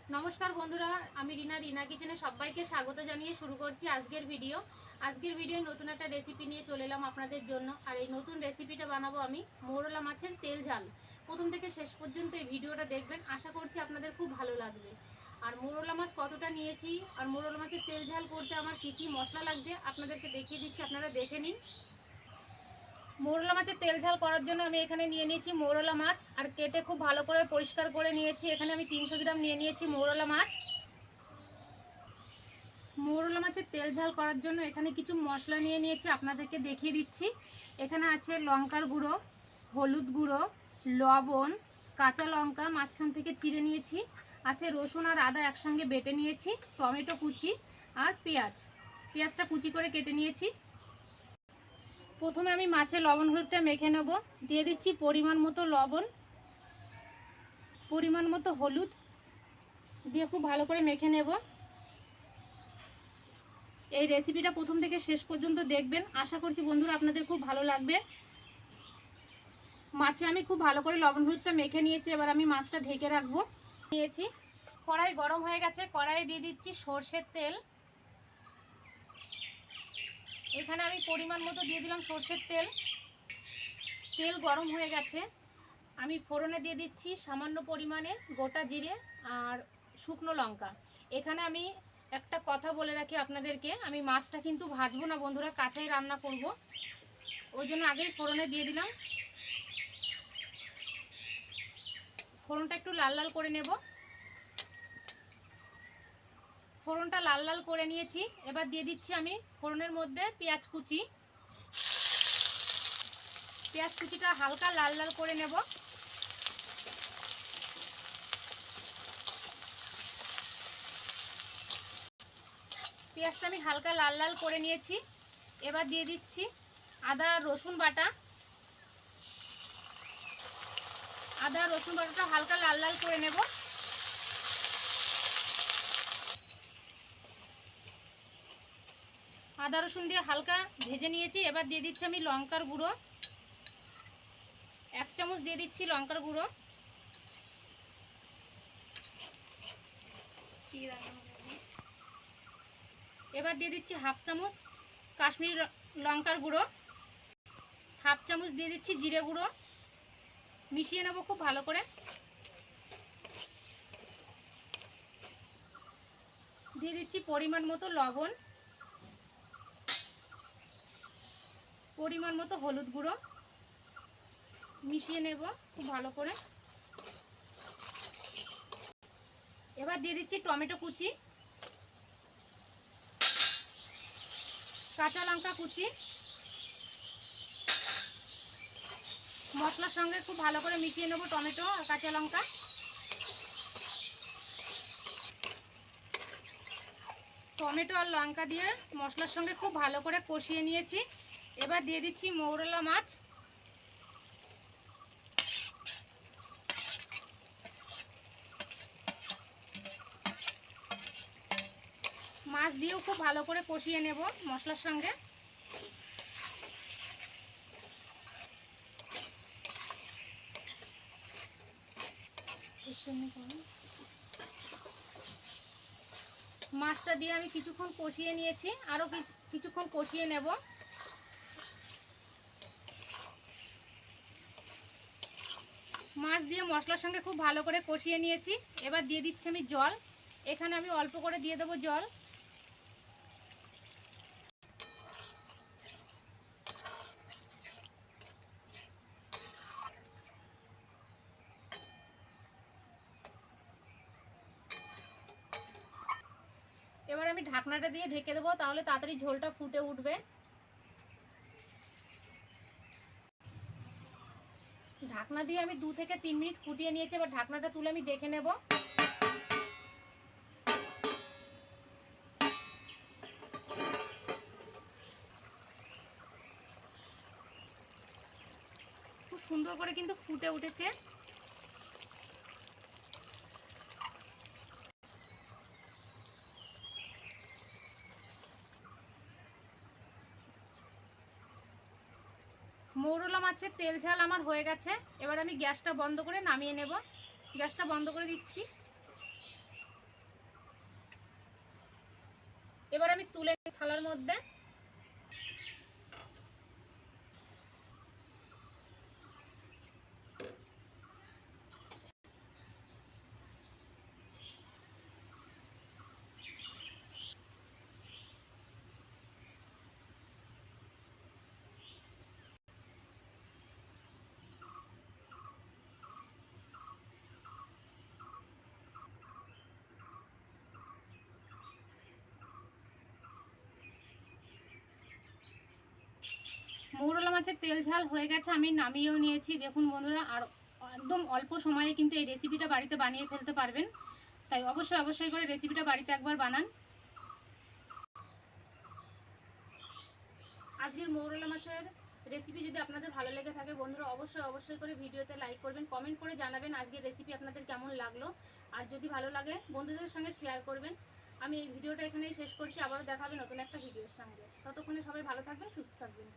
নমস্কার বন্ধুরা, আমি রিনা কিচেনে সবাইকে স্বাগত জানিয়ে শুরু করছি আজকের ভিডিও নতুন একটা রেসিপি নিয়ে চলে এলাম আপনাদের জন্য। আর এই নতুন রেসিপিটা বানাবো আমি মৌরলা মাছের তেল ঝাল। প্রথম থেকে শেষ পর্যন্ত এই ভিডিওটা দেখবেন, আশা করছি আপনাদের খুব ভালো লাগবে। আর মৌরলা মাছ কতটা নিয়েছি আর মৌরলা মাছের তেল ঝাল করতে আমার কী কী মশলা লাগছে আপনাদেরকে দেখিয়ে দিচ্ছি, আপনারা দেখে নিন। মৌরলা মাছের তেল ঝাল করার জন্য আমি এখানে নিয়ে নিয়েছি মৌরলা মাছ, আর কেটে খুব ভালো করে পরিষ্কার করে নিয়েছি। এখানে আমি 300 গ্রাম নিয়ে নিয়েছি মৌরলা মাছ। মৌরলা মাছের তেল ঝাল করার জন্য এখানে কিছু মশলা নিয়ে নিয়েছি, আপনাদেরকে দেখিয়ে দিচ্ছি। এখানে আছে লঙ্কার গুঁড়ো, হলুদ গুঁড়ো, লবণ, কাঁচা লঙ্কা মাঝখান থেকে চিড়ে নিয়েছি, আছে রসুন আর আদা একসঙ্গে বেটে নিয়েছি, টমেটো কুচি আর পেঁয়াজটা কুচি করে কেটে নিয়েছি। প্রথমে আমি মাছের লবণ হলুদটা মেখে নেব। দিয়ে দিচ্ছি পরিমাণ মতো লবণ, পরিমাণ মতো হলুদ দিয়ে খুব ভালো করে মেখে নেব। এই রেসিপিটা প্রথম থেকে শেষ পর্যন্ত দেখবেন, আশা করছি বন্ধুরা আপনাদের খুব ভালো লাগবে। মাছে আমি খুব ভালো করে লবণ হলুদটা মেখে নিয়েছি, এবার আমি মাছটা ঢেকে রাখবো। নিয়েছি, কড়াই গরম হয়ে গেছে, কড়াইয়ে দিয়ে দিচ্ছি সর্ষের তেল। এখানে আমি পরিমাণ মতো দিয়ে দিলাম সর্ষের তেল। তেল গরম হয়ে গেছে, আমি ফোড়নে দিয়ে দিচ্ছি সামান্য পরিমাণে গোটা জিরে আর শুকনো লঙ্কা। এখানে আমি একটা কথা বলে রাখি আপনাদেরকে, আমি মাছটা কিন্তু ভাজবো না বন্ধুরা, কাঁচাই রান্না করব, ওই জন্য আগেই ফোড়নে দিয়ে দিলাম। ফোড়নটা একটু লাল লাল করে নেব। ফোড়নটা লাল লাল করে নিয়েছি, এবার দিয়ে দিচ্ছি আমি ফোড়নের মধ্যে পেঁয়াজ কুচিটা হালকা লাল লাল করে নেব। পেঁয়াজটা আমি হালকা লাল লাল করে নিয়েছি, এবার দিয়ে দিচ্ছি আদা রসুন বাটাটা হালকা লাল লাল করে নেব। আদা রসুন দিয়ে হালকা ভেজে নিয়েছি, এবার দিয়ে দিচ্ছি আমি লঙ্কার গুঁড়ো, 1 চামচ দিয়ে দিচ্ছি লঙ্কার গুঁড়ো। এবার দিয়ে দিচ্ছি 1/2 চামচ কাশ্মীরি লঙ্কার গুঁড়ো, 1/2 চামচ দিয়ে দিচ্ছি জিরে গুঁড়ো। মিশিয়ে নেব খুব ভালো করে। দিয়ে দিচ্ছি পরিমাণ মতো লবণ, পরিমাণ মতো হলুদ গুঁড়ো। মিশিয়ে নেব খুব ভালো করে। এবার দিয়ে দিচ্ছি টমেটো কুচি, কাঁচা লঙ্কা কুচি। মশলার সঙ্গে খুব ভালো করে মিশিয়ে নেব টমেটো আর কাঁচা লঙ্কা। টমেটো আর লঙ্কা দিয়ে মশলার সঙ্গে খুব ভালো করে কষিয়ে নিয়েছি। এবার দিয়ে দিচ্ছি মৌরলা মাছ। মাছ দিয়েও খুব ভালো করে কষিয়ে নেব মশলার সঙ্গে। মাছটা দিয়ে আমি কিছুক্ষণ কষিয়ে নিয়েছি, আরও কিছুক্ষণ কষিয়ে নেব। মাছ দিয়ে মশলার সঙ্গে খুব ভালো করে কষিয়ে নিয়েছি, এবার দিয়ে দিচ্ছি আমি জল। এখানে আমি অল্প করে দিয়ে দেবো জল। এবার আমি ঢাকনাটা দিয়ে ঢেকে দেবো, তাহলে তাড়াতাড়ি ঝোলটা ফুটে উঠবে। ঢাকনা দিয়ে আমি 2 থেকে 3 মিনিট ফুটিয়ে নিয়েছি, এবার ঢাকনাটা তুলে আমি দেখে নেব। খুব সুন্দর করে কিন্তু ফুটে উঠেছে। মৌরলা মাছের তেল ঝাল আমার হয়ে গেছে, এবার আমি গ্যাসটা বন্ধ করে নামিয়ে নেব। গ্যাসটা বন্ধ করে দিচ্ছি। এবার আমি তুলে থালার মধ্যে। মৌরলা মাছের তেল ঝাল হয়ে গেছে, আমি নামিয়েও নিয়েছি। দেখুন বন্ধুরা, আর একদম অল্প সময়ে কিন্তু এই রেসিপিটা বাড়িতে বানিয়ে ফেলতে পারবেন, তাই অবশ্যই করে রেসিপিটা বাড়িতে একবার বানান। আজকের মৌরলা মাছের রেসিপি যদি আপনাদের ভালো লেগে থাকে বন্ধুরা, অবশ্যই করে ভিডিওতে লাইক করবেন, কমেন্ট করে জানাবেন আজকের রেসিপি আপনাদের কেমন লাগলো। আর যদি ভালো লাগে বন্ধুদের সঙ্গে শেয়ার করবেন। আমি এই ভিডিওটা এখানেই শেষ করছি, আবারও দেখা হবে নতুন একটা ভিডিওর সঙ্গে। ততক্ষণে সবাই ভালো থাকবেন, সুস্থ থাকবেন।